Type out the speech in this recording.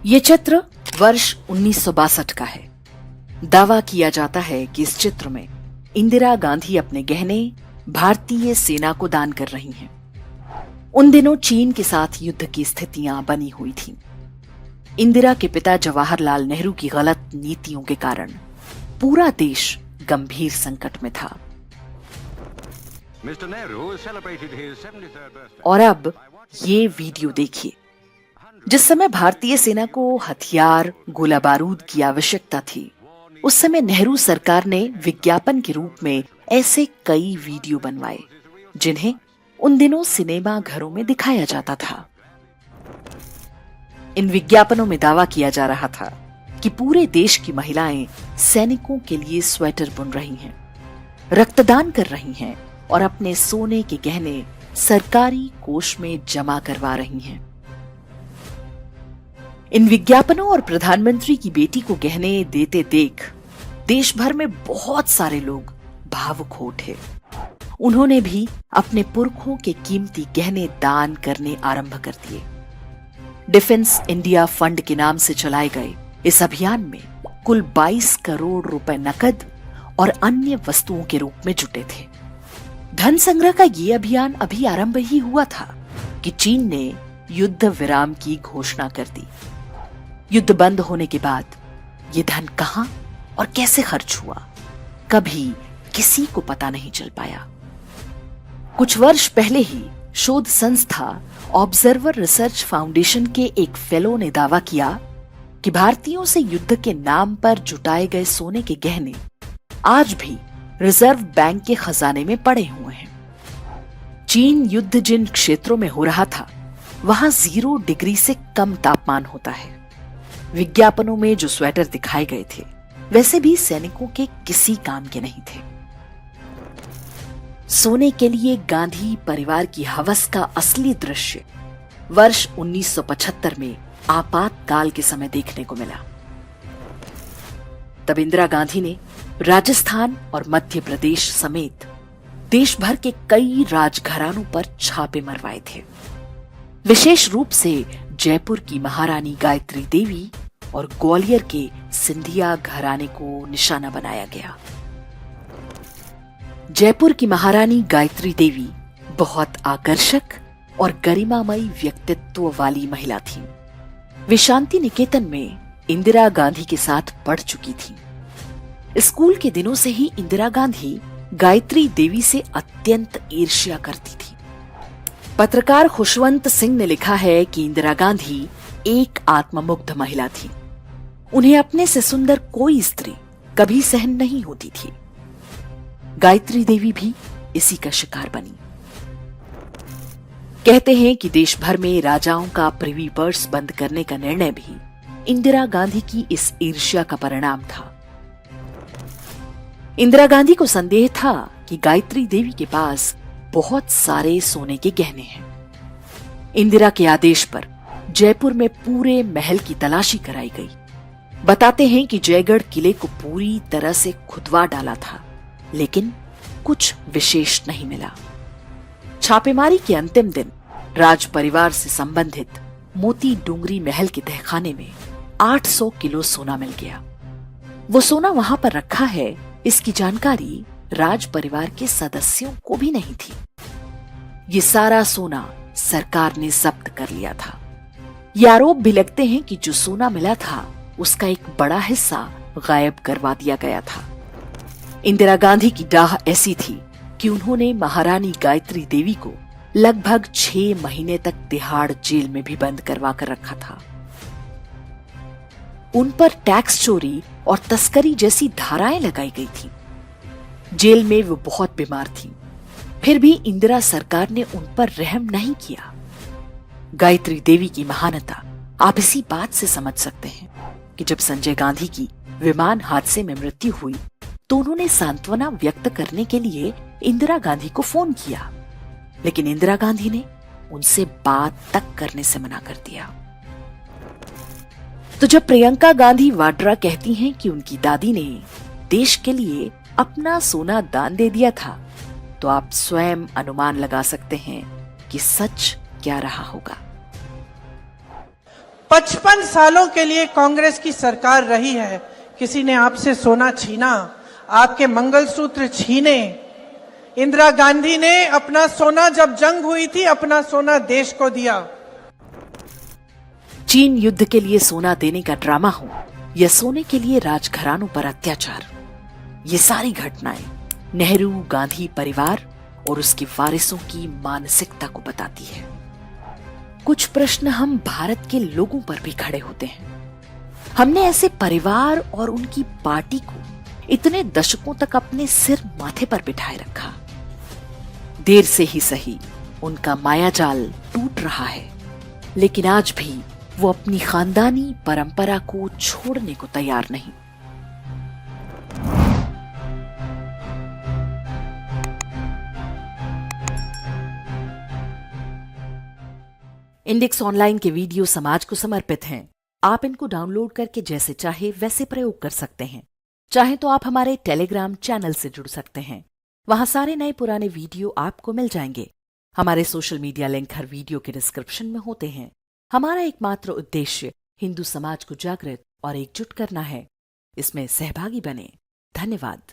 ये चित्र वर्ष 1962 का है। दावा किया जाता है कि इस चित्र में इंदिरा गांधी अपने गहने भारतीय सेना को दान कर रही हैं। उन दिनों चीन के साथ युद्ध की स्थितियां बनी हुई थीं। इंदिरा के पिता जवाहरलाल नेहरू की गलत नीतियों के कारण पूरा देश गंभीर संकट में था। और अब ये वीडियो देखिए। जिस समय भारतीय सेना को हथियार, गोला बारूद की आवश्यकता थी, उस समय नेहरू सरकार ने विज्ञापन के रूप में ऐसे कई वीडियो बनवाए जिन्हें उन दिनों सिनेमा घरों में दिखाया जाता था। इन विज्ञापनों में दावा किया जा रहा था कि पूरे देश की महिलाएं सैनिकों के लिए स्वेटर बुन रही हैं, रक्तदान कर रही हैं और अपने सोने के गहने सरकारी कोष में जमा करवा रही हैं। इन विज्ञापनों और प्रधानमंत्री की बेटी को गहने देते देख देश भर में बहुत सारे लोग भावुक हो उठे। उन्होंने भी अपने पुरखों के कीमती गहने दान करने आरंभ कर दिए। डिफेंस इंडिया फंड के नाम से चलाए गए इस अभियान में कुल 22 करोड़ रुपए नकद और अन्य वस्तुओं के रूप में जुटे थे। धन संग्रह का ये अभियान अभी आरंभ ही हुआ था कि चीन ने युद्ध विराम की घोषणा कर दी। युद्ध बंद होने के बाद ये धन कहां और कैसे खर्च हुआ, कभी किसी को पता नहीं चल पाया। कुछ वर्ष पहले ही शोध संस्था ऑब्जर्वर रिसर्च फाउंडेशन के एक फेलो ने दावा किया कि भारतीयों से युद्ध के नाम पर जुटाए गए सोने के गहने आज भी रिजर्व बैंक के खजाने में पड़े हुए हैं। चीन युद्ध जिन क्षेत्रों में हो रहा था, वहां 0 डिग्री से कम तापमान होता है। विज्ञापनों में जो स्वेटर दिखाए गए थे, वैसे भी सैनिकों के किसी काम के नहीं थे। सोने के लिए गांधी परिवार की हवस का असली दृश्य वर्ष 1975 में आपातकाल के समय देखने को मिला। तब इंदिरा गांधी ने राजस्थान और मध्य प्रदेश समेत देश भर के कई राजघरानों पर छापे मरवाए थे। विशेष रूप से जयपुर की महारानी गायत्री देवी और ग्वालियर के सिंधिया घराने को निशाना बनाया गया। जयपुर की महारानी गायत्री देवी बहुत आकर्षक और गरिमामयी व्यक्तित्व वाली महिला थी। वे शांति निकेतन में इंदिरा गांधी के साथ पढ़ चुकी थी। स्कूल के दिनों से ही इंदिरा गांधी गायत्री देवी से अत्यंत ईर्ष्या करती थी। पत्रकार खुशवंत सिंह ने लिखा है कि इंदिरा गांधी एक आत्ममुग्ध महिला थी। उन्हें अपने से सुंदर कोई स्त्री कभी सहन नहीं होती थी। गायत्री देवी भी इसी का शिकार बनी। कहते हैं कि देश भर में राजाओं का प्रिवी पर्स बंद करने का निर्णय भी इंदिरा गांधी की इस ईर्ष्या का परिणाम था। इंदिरा गांधी को संदेह था कि गायत्री देवी के पास बहुत सारे सोने के गहने हैं। इंदिरा के आदेश पर जयपुर में पूरे महल की तलाशी कराई गई। बताते हैं कि जयगढ़ किले को पूरी तरह से खुदवा डाला था, लेकिन कुछ विशेष नहीं मिला। छापेमारी के अंतिम दिन राज परिवार से संबंधित मोती डूंगरी महल के तहखाने में 800 किलो सोना मिल गया। वो सोना वहां पर रखा है, इसकी जानकारी राज परिवार के सदस्यों को भी नहीं थी। ये सारा सोना सरकार ने जब्त कर लिया था। ये आरोप भी लगते हैं कि जो सोना मिला था, उसका एक बड़ा हिस्सा गायब करवा दिया गया था। इंदिरा गांधी की डाह ऐसी थी कि उन्होंने महारानी गायत्री देवी को लगभग 6 महीने तक तिहाड़ जेल में भी बंद करवा कर रखा था। उन पर टैक्स चोरी और तस्करी जैसी धाराएं लगाई गई थी। जेल में वो बहुत बीमार थी, फिर भी इंदिरा सरकार ने उन पर रहम नहीं किया। गायत्री देवी की महानता आप इसी बात से समझ सकते हैं कि जब संजय गांधी की विमान हादसे में मृत्यु हुई, तो उन्होंने सांत्वना व्यक्त करने के लिए इंदिरा गांधी को फोन किया, लेकिन इंदिरा गांधी ने उनसे बात तक करने से मना कर दिया। तो जब प्रियंका गांधी वाड्रा कहती हैं कि उनकी दादी ने देश के लिए अपना सोना दान दे दिया था, तो आप स्वयं अनुमान लगा सकते हैं कि सच क्या रहा होगा। 55 सालों के लिए कांग्रेस की सरकार रही है। किसी ने आपसे सोना छीना, आपके मंगलसूत्र छीने। इंदिरा गांधी ने अपना सोना, जब जंग हुई थी, अपना सोना देश को दिया। चीन युद्ध के लिए सोना देने का ड्रामा हो या सोने के लिए राजघरानों पर अत्याचार, ये सारी घटनाएं नेहरू गांधी परिवार और उसके वारिसों की मानसिकता को बताती है। कुछ प्रश्न हम भारत के लोगों पर भी खड़े होते हैं। हमने ऐसे परिवार और उनकी पार्टी को इतने दशकों तक अपने सिर माथे पर बिठाए रखा। देर से ही सही उनका मायाजाल टूट रहा है, लेकिन आज भी वो अपनी खानदानी परंपरा को छोड़ने को तैयार नहीं। इंडेक्स ऑनलाइन के वीडियो समाज को समर्पित हैं। आप इनको डाउनलोड करके जैसे चाहे वैसे प्रयोग कर सकते हैं। चाहे तो आप हमारे टेलीग्राम चैनल से जुड़ सकते हैं। वहां सारे नए पुराने वीडियो आपको मिल जाएंगे। हमारे सोशल मीडिया लिंक हर वीडियो के डिस्क्रिप्शन में होते हैं। हमारा एकमात्र उद्देश्य हिंदू समाज को जागृत और एकजुट करना है। इसमें सहभागी बने। धन्यवाद।